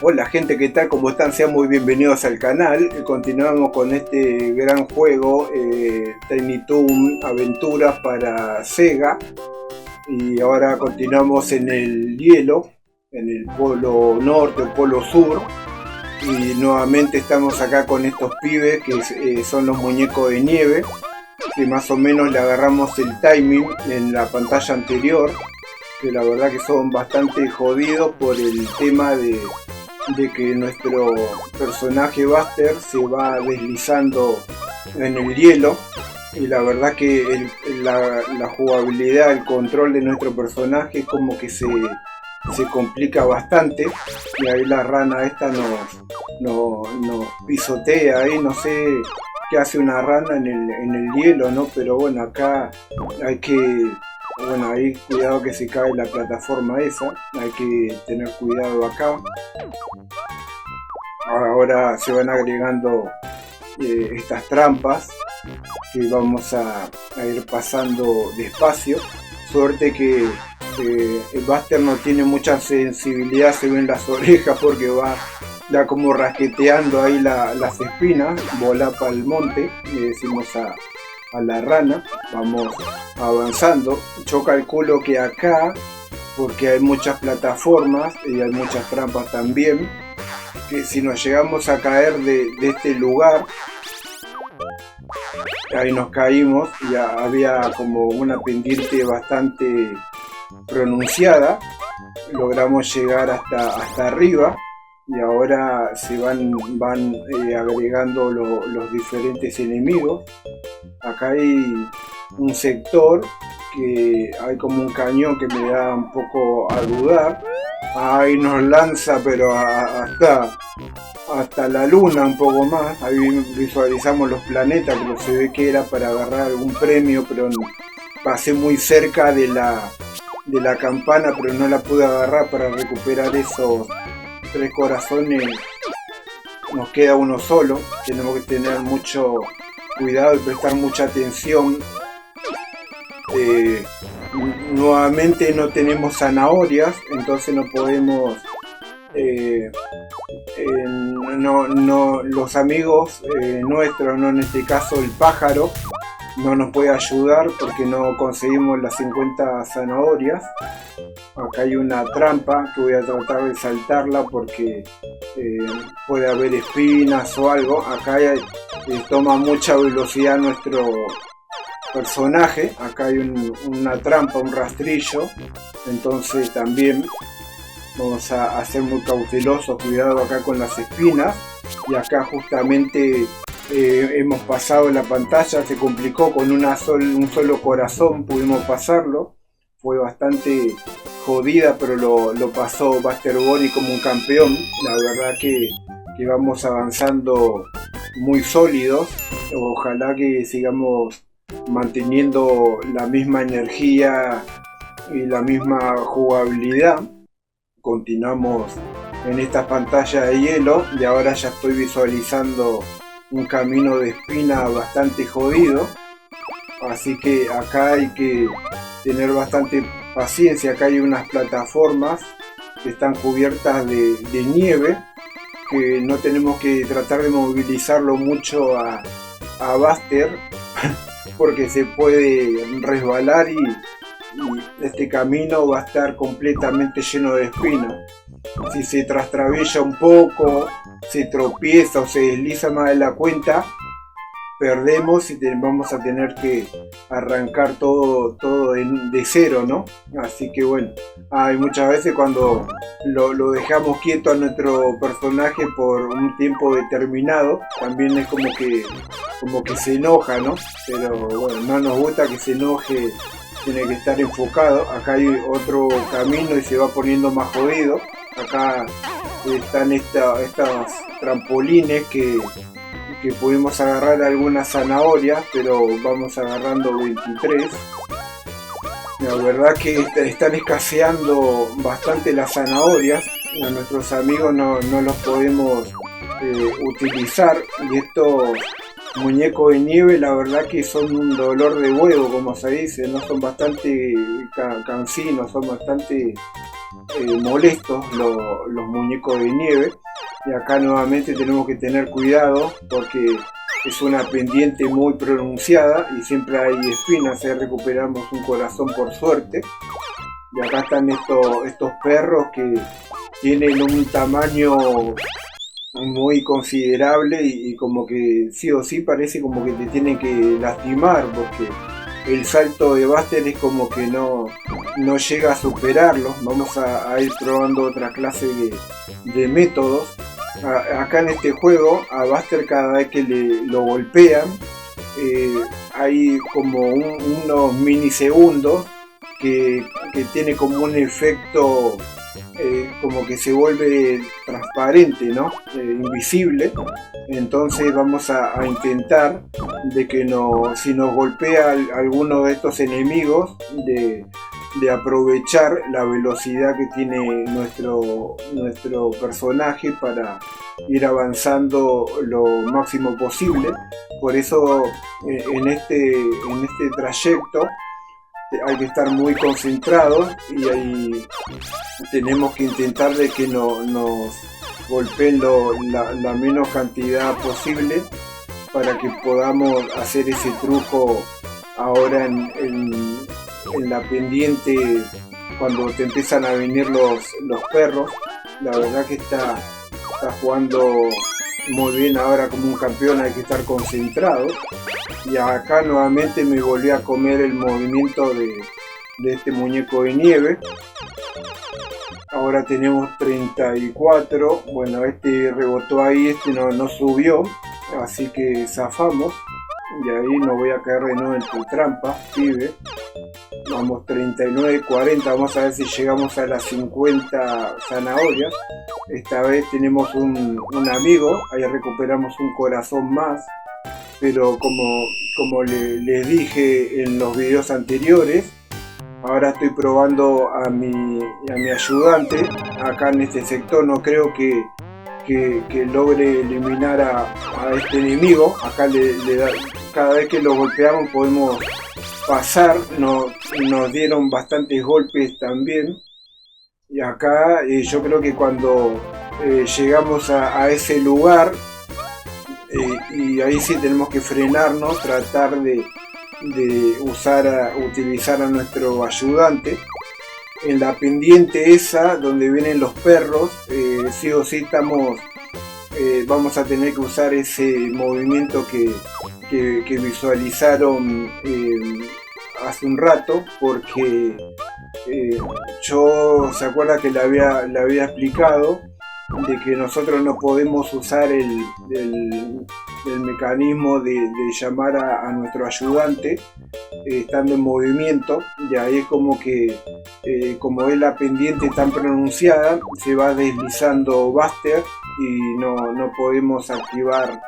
Hola gente, ¿qué tal? ¿Cómo están? Sean muy bienvenidos al canal. Continuamos con este gran juego, Tiny Toon Aventuras para Sega. Y ahora continuamos en el hielo, en el polo norte o polo sur. Y nuevamente estamos acá con estos pibes que son los muñecos de nieve, que más o menos le agarramos el timing en la pantalla anterior, que la verdad que son bastante jodidos por el tema de que nuestro personaje Buster se va deslizando en el hielo, y la verdad que la jugabilidad, el control de nuestro personaje como que se complica bastante, y ahí la rana esta nos pisotea ahí. No sé qué hace una rana en el hielo, ¿no? Pero bueno, acá hay que... Bueno, ahí cuidado que se cae la plataforma esa, hay que tener cuidado acá. Ahora se van agregando estas trampas que vamos a ir pasando despacio. Suerte que el Buster no tiene mucha sensibilidad, se ven las orejas, porque va como rasqueteando ahí las espinas. Volá para el monte, le decimos a la rana. Vamos avanzando. Yo calculo que acá, porque hay muchas plataformas y hay muchas trampas también, que si nos llegamos a caer de este lugar, ahí nos caímos, ya había como una pendiente bastante pronunciada, logramos llegar hasta arriba, y ahora se van agregando los diferentes enemigos. Acá hay un sector que hay como un cañón que me da un poco a dudar. Ahí nos lanza, pero hasta la luna, un poco más. Ahí visualizamos los planetas, pero se ve que era para agarrar algún premio, pero pasé muy cerca de la campana, pero no la pude agarrar para recuperar esos 3 corazones. Nos queda uno solo, tenemos que tener mucho cuidado y prestar mucha atención. Nuevamente no tenemos zanahorias, entonces no podemos, los amigos nuestros, no, en este caso el pájaro, no nos puede ayudar porque no conseguimos las 50 zanahorias. Acá hay una trampa que voy a tratar de saltarla porque puede haber espinas o algo. Acá toma mucha velocidad nuestro personaje. Acá hay una trampa, un rastrillo, entonces también vamos a ser muy cautelosos. Cuidado acá con las espinas. Y acá justamente hemos pasado la pantalla, se complicó con un solo corazón, pudimos pasarlo. Fue bastante jodida, pero lo pasó Buster Bunny como un campeón. La verdad que vamos avanzando muy sólidos. Ojalá que sigamos manteniendo la misma energía y la misma jugabilidad. Continuamos en esta pantalla de hielo, y ahora ya estoy visualizando un camino de espina bastante jodido, así que acá hay que tener bastante paciencia. Acá hay unas plataformas que están cubiertas de nieve, que no tenemos que tratar de movilizarlo mucho a Buster porque se puede resbalar, y este camino va a estar completamente lleno de espinas. Si se trastrabilla un poco, se tropieza o se desliza más de la cuenta, perdemos y vamos a tener que arrancar todo de cero, ¿no? Así que bueno, hay muchas veces cuando lo dejamos quieto a nuestro personaje por un tiempo determinado, también es como que se enoja, ¿no? Pero bueno, no nos gusta que se enoje, tiene que estar enfocado. Acá hay otro camino y se va poniendo más jodido. Acá están estas trampolines que pudimos agarrar algunas zanahorias, pero vamos agarrando 23. La verdad que están escaseando bastante las zanahorias. A nuestros amigos no los podemos utilizar, y esto muñecos de nieve, la verdad que son un dolor de huevo, como se dice, no son bastante cansinos, son bastante molestos los muñecos de nieve. Y acá nuevamente tenemos que tener cuidado porque es una pendiente muy pronunciada y siempre hay espinas. Ahí recuperamos un corazón por suerte. Y acá están estos perros que tienen un tamaño muy considerable y como que sí o sí parece como que te tienen que lastimar, porque el salto de Buster es como que no llega a superarlo. Vamos a ir probando otra clase de métodos. Acá en este juego a Buster, cada vez que lo golpean, hay como unos minisegundos que tiene como un efecto, como que se vuelve transparente, ¿no? Invisible. Entonces vamos a intentar de que si nos golpea alguno de estos enemigos, de aprovechar la velocidad que tiene nuestro personaje para ir avanzando lo máximo posible. Por eso en este trayecto hay que estar muy concentrados y ahí tenemos que intentar de que nos golpeen la menos cantidad posible para que podamos hacer ese truco ahora en la pendiente, cuando te empiezan a venir los perros. La verdad que está jugando muy bien ahora como un campeón, hay que estar concentrado. Y acá nuevamente me volví a comer el movimiento de este muñeco de nieve. Ahora tenemos 34. Bueno, este rebotó ahí, este no subió, así que zafamos. Y ahí no voy a caer de nuevo en tu trampa, pibe. Vamos 39, 40, vamos a ver si llegamos a las 50 zanahorias. Esta vez tenemos un amigo, ahí recuperamos un corazón más. Pero como les dije en los videos anteriores, ahora estoy probando a mi ayudante. Acá en este sector no creo que logre eliminar a este enemigo. Acá cada vez que lo golpeamos podemos pasar. Nos dieron bastantes golpes también. Y acá yo creo que cuando llegamos a ese lugar, y ahí sí tenemos que frenarnos, tratar de utilizar a nuestro ayudante. En la pendiente esa donde vienen los perros, sí o sí vamos a tener que usar ese movimiento que visualizaron hace un rato, porque se acuerda que le había explicado de que nosotros no podemos usar el mecanismo de llamar a nuestro ayudante estando en movimiento. Y ahí es como que como es la pendiente tan pronunciada, se va deslizando Buster y no podemos activar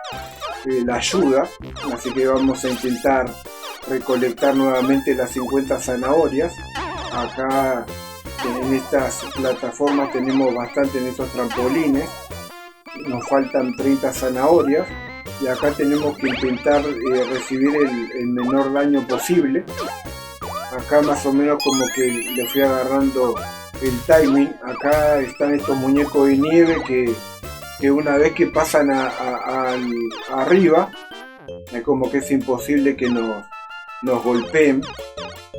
la ayuda. Así que vamos a intentar recolectar nuevamente las 50 zanahorias. Acá en estas plataformas tenemos bastante, en estos trampolines. Nos faltan 30 zanahorias. Y acá tenemos que intentar recibir el menor daño posible. Acá más o menos como que le fui agarrando el timing. Acá están estos muñecos de nieve que una vez que pasan arriba, es como que es imposible que nos golpeen.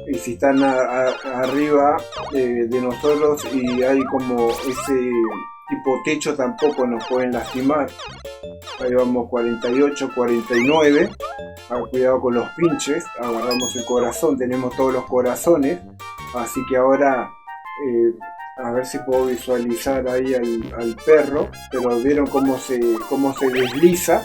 Y si están arriba de nosotros y hay como ese tipo techo, tampoco nos pueden lastimar. Ahí vamos 48, 49. Cuidado con los pinches. Agarramos el corazón, tenemos todos los corazones. Así que ahora a ver si puedo visualizar ahí al perro. Pero vieron cómo se desliza.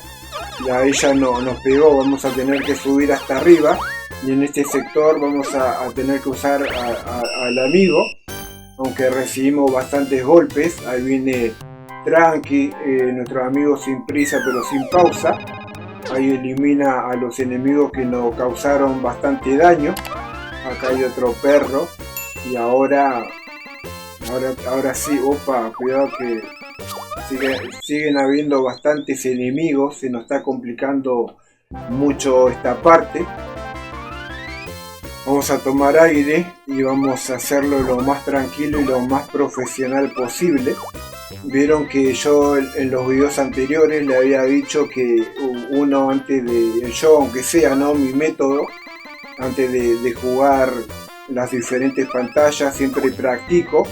Ya ella nos pegó, vamos a tener que subir hasta arriba. Y en este sector vamos a tener que usar al amigo, aunque recibimos bastantes golpes. Ahí viene Tranqui, nuestro amigo sin prisa pero sin pausa. Ahí elimina a los enemigos que nos causaron bastante daño. Acá hay otro perro. Y ahora sí, opa, cuidado que siguen habiendo bastantes enemigos. Se nos está complicando mucho esta parte. Vamos a tomar aire y vamos a hacerlo lo más tranquilo y lo más profesional posible. Vieron que yo en los videos anteriores le había dicho que uno antes de, yo aunque sea, ¿no?, mi método, antes de jugar las diferentes pantallas siempre practico,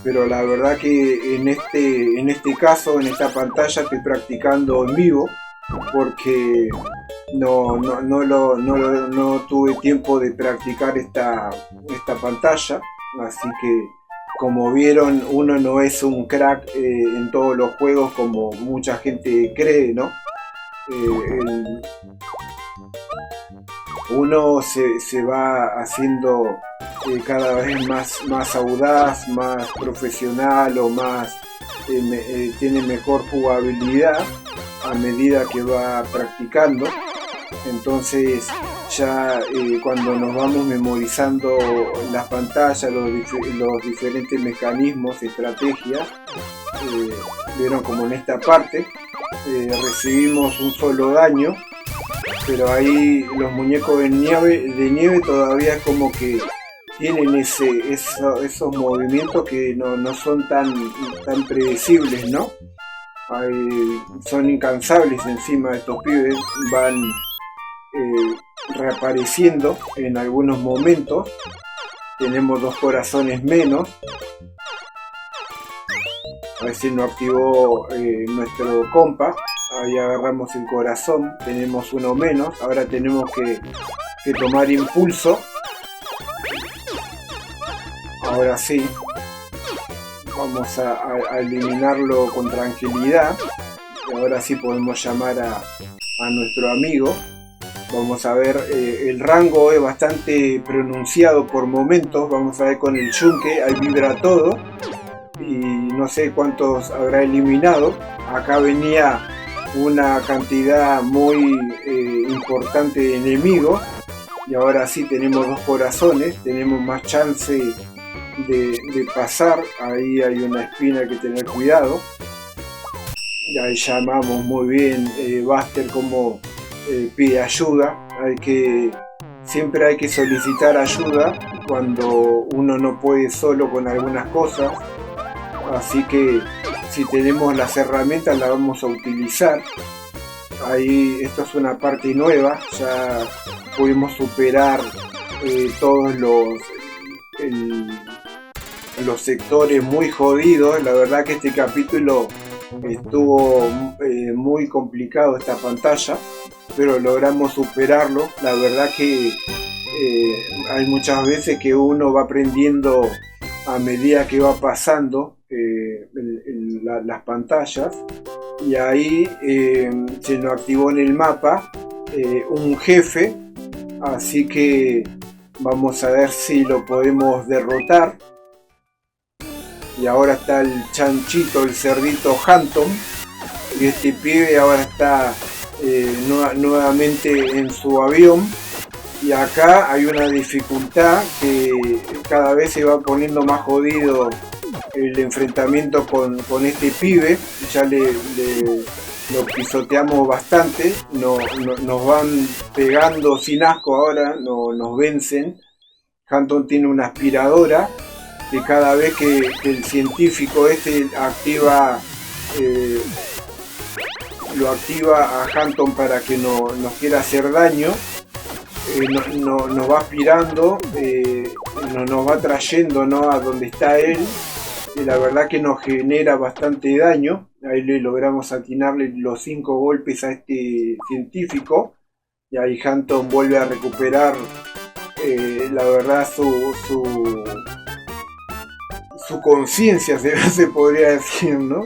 pero la verdad que en este caso, en esta pantalla estoy practicando en vivo porque no tuve tiempo de practicar esta pantalla, así que como vieron, uno no es un crack en todos los juegos como mucha gente cree, ¿no? Uno se va haciendo cada vez más audaz, más profesional o más tiene mejor jugabilidad a medida que va practicando. Entonces ya cuando nos vamos memorizando las pantallas, los diferentes mecanismos, estrategias, vieron como en esta parte recibimos un solo daño, pero ahí los muñecos de nieve todavía es como que tienen esos movimientos que no son tan predecibles, ¿no? Son incansables encima. Estos pibes van reapareciendo en algunos momentos. Tenemos 2 corazones menos. A ver si no activó nuestro compa. Ahí agarramos el corazón. Tenemos uno menos. Ahora tenemos que tomar impulso. Ahora sí. Vamos a eliminarlo con tranquilidad. Y ahora sí podemos llamar a nuestro amigo. Vamos a ver, el rango es bastante pronunciado por momentos. Vamos a ver con el yunque, ahí vibra todo. Y no sé cuántos habrá eliminado. Acá venía una cantidad muy importante de enemigos. Y ahora sí tenemos 2 corazones. Tenemos más chance de pasar. Ahí hay una espina, hay que tener cuidado. Y ahí llamamos muy bien Buster como pide ayuda. Siempre hay que solicitar ayuda cuando uno no puede solo con algunas cosas, así que si tenemos las herramientas las vamos a utilizar. Ahí esto es una parte nueva, ya pudimos superar todos los sectores muy jodidos. La verdad que este capítulo estuvo muy complicado, esta pantalla, pero logramos superarlo. La verdad que hay muchas veces que uno va aprendiendo a medida que va pasando las pantallas, y ahí se nos activó en el mapa un jefe, así que vamos a ver si lo podemos derrotar. Y ahora está el chanchito, el cerdito Hampton, y este pibe ahora está nuevamente en su avión. Y acá hay una dificultad que cada vez se va poniendo más jodido el enfrentamiento con este pibe. Ya lo pisoteamos bastante, nos van pegando sin asco ahora, nos vencen. Hampton tiene una aspiradora que cada vez que el científico activa, lo activa a Hampton para que nos quiera hacer daño, nos va aspirando, nos va trayendo, ¿no?, a donde está él, y la verdad que nos genera bastante daño. Ahí le logramos atinarle los 5 golpes a este científico, y ahí Hampton vuelve a recuperar la verdad su conciencia, se podría decir, ¿no?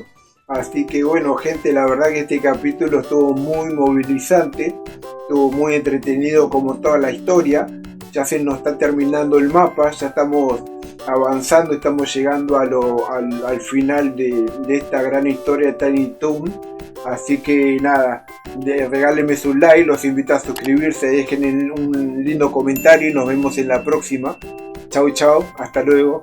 Así que bueno, gente, la verdad que este capítulo estuvo muy movilizante, estuvo muy entretenido como toda la historia. Ya se nos está terminando el mapa, ya estamos avanzando, estamos llegando al final de esta gran historia de Tiny Toon. Así que nada, regálenme su like, los invito a suscribirse, dejen un lindo comentario y nos vemos en la próxima. Chau chau, hasta luego.